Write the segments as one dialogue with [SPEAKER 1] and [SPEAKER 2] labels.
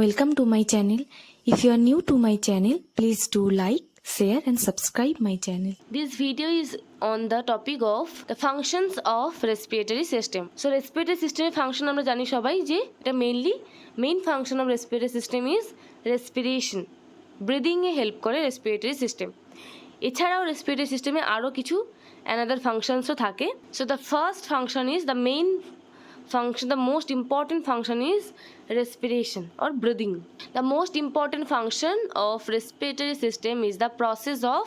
[SPEAKER 1] Welcome to my channel. If you are new to my channel, please do like, share and subscribe my channel.
[SPEAKER 2] This video is on the topic of the functions of respiratory system. So respiratory system function আমরা জানি সবাই যে এটা main function of respiratory system is respiration. Breathing A help করে respiratory system. এছাড়াও respiratory system এ আরো কিছু another functions ও থাকে. So the first function is the main function, the most important function is respiration or breathing. The most important function of respiratory system is the process of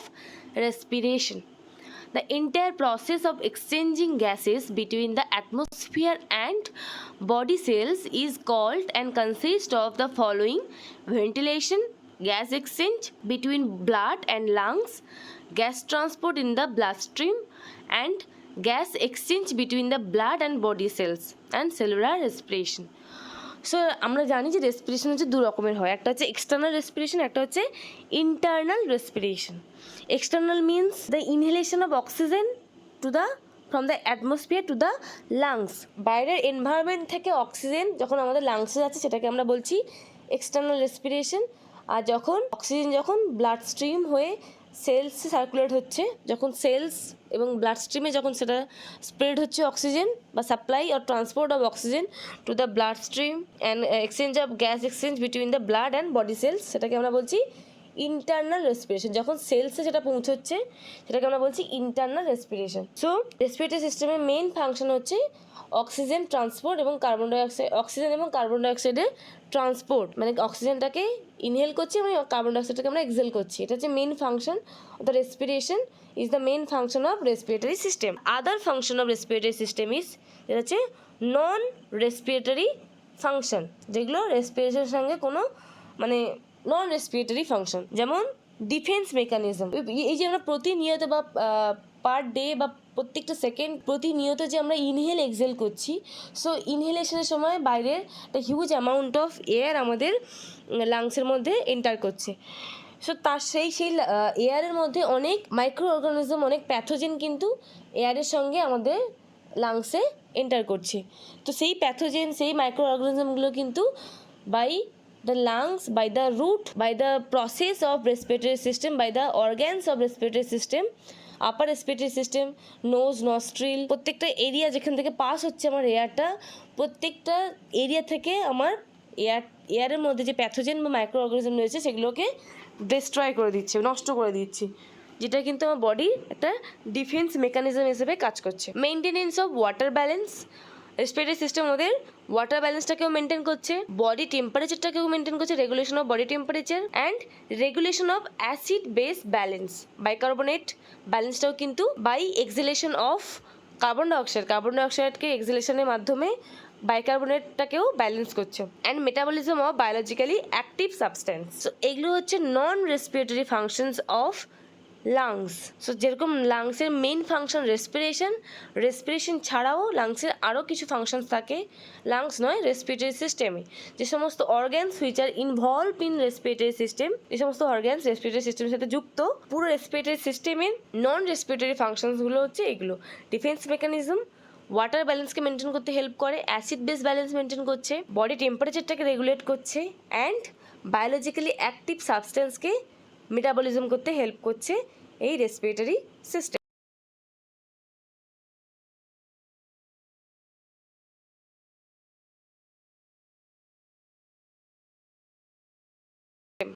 [SPEAKER 2] respiration. The entire process of exchanging gases between the atmosphere and body cells is called and consists of the following: ventilation, gas exchange between blood and lungs, gas transport in the bloodstream, and gas exchange between the blood and body cells, and cellular respiration. So আমরা জানি যে respiration হচ্ছে দু রকমের হয়, একটা হচ্ছে external respiration, একটা হচ্ছে internal respiration. External means the inhalation of oxygen to the from the atmosphere to the lungs. বাইরের এনভায়রনমেন্ট থেকে অক্সিজেন যখন আমাদের লাংসে যাচ্ছে সেটাকে আমরা বলছি এক্সটার্নাল রেসপিরেশন। আর যখন অক্সিজেন যখন ব্লাড স্ট্রিম হয়ে সেলসে সার্কুলেট হচ্ছে, যখন সেলস এবং ব্লাড স্ট্রিমে যখন সেটা স্প্রেড হচ্ছে অক্সিজেন বা supply or transport of oxygen to the blood stream and exchange of gas exchange between the blood and body cells, সেটাকে আমরা বলছি ইন্টারনাল রেসপিরেশন। যখন সেলসে সেটা পৌঁছচ্ছে সেটাকে আমরা বলছি ইন্টারনাল রেসপিরেশন। সো রেসপিরেটরি সিস্টেমের মেইন ফাংশন হচ্ছে অক্সিজেন ট্রান্সপোর্ট এবং কার্বন ডাইঅক্সাইড, অক্সিজেন এবং কার্বন ডাইঅক্সাইডের ট্রান্সপোর্ট, মানে অক্সিজেনটাকে ইনহেল করছি এবং কার্বন ডাইঅক্সাইডটাকে আমরা এক্সহেল করছি। এটা হচ্ছে main function of the respiration, is the main function of respiratory system. Other function of respiratory system is যেটা হচ্ছে নন রেসপিরেটরি ফাংশন, যেগুলো রেসপিরেশনের সঙ্গে কোনো মানে নন রেসপিরেটরি ফাংশন, যেমন ডিফেন্স মেকানিজম। এই যে আমরা প্রতিনিয়ত বা পার ডে বা প্রত্যেকটা সেকেন্ড প্রতিনিয়ত যে আমরা ইনহেল এক্সহেল করছি, সো ইনহেলেশনের সময় বাইরের একটা হিউজ অ্যামাউন্ট অফ এয়ার আমাদের লাংসের মধ্যে এন্টার করছে। সো তার সেই এয়ারের মধ্যে অনেক মাইক্রো অর্গানিজম, অনেক প্যাথোজেন কিন্তু এয়ারের সঙ্গে আমাদের লাংসে এন্টার করছে। তো সেই প্যাথোজেন, সেই মাইক্রো অর্গানিজমগুলো কিন্তু by the lungs, by the root, by the process of respiratory system, by the organs of respiratory system, upper respiratory system, nose, nostril, প্রত্যেকটা এরিয়া যেখান থেকে পাস হচ্ছে আমার এয়ারটা, প্রত্যেকটা এরিয়া থেকে আমার এয়ারের মধ্যে যে প্যাথোজেন বা মাইক্রো অর্গানিজম রয়েছে সেগুলোকে ডিস্ট্রয় করে দিচ্ছে, নষ্ট করে দিচ্ছে, যেটা কিন্তু আমার বডির একটা ডিফেন্স মেকানিজম হিসেবে কাজ করছে। Maintenance of water balance, respiratory system ওদের ওয়াটার ব্যালেন্সটাকেও মেনটেন করছে, বডি টেম্পারেচারটাকেও মেনটেন করছে, regulation of body temperature and regulation of acid base balance. Bicarbonate ব্যালেন্সটাও কিন্তু বাই এক্সহেলেশন অফ কার্বন ডাইঅক্সাইডকে এক্সহেলেশনের মাধ্যমে বাইকার্বনেটটাকেও ব্যালেন্স করছে। And metabolism of biologically active substance. So এগুলো হচ্ছে non respiratory functions of lungs. So যেরকম লাংসের মেইন ফাংশন রেসপিরেশন ছাড়াও লাংসের আরও কিছু ফাংশনস থাকে, লাংস নয় রেসপিরেটরি সিস্টেমে যে সমস্ত organs which are involve in respiratory system, এই সমস্ত অর্গ্যানস রেসপিরেটরি সিস্টেমের সাথে যুক্ত। পুরো রেসপিরেটরি সিস্টেমের নন রেসপিরেটরি ফাংশনসগুলো হচ্ছে এগুলো: ডিফেন্স মেকানিজম, ওয়াটার ব্যালেন্সকে মেনটেন করতে হেল্প করে, অ্যাসিড বেস ব্যালেন্স মেনটেন করছে, বডি টেম্পারেচারটাকে রেগুলেট করছে, অ্যান্ড বায়োলজিক্যালি অ্যাক্টিভ সাবস্টেন্সকে মেটাবলিজম করতে হেল্প করছে এই রেসপিরেটরি সিস্টেম।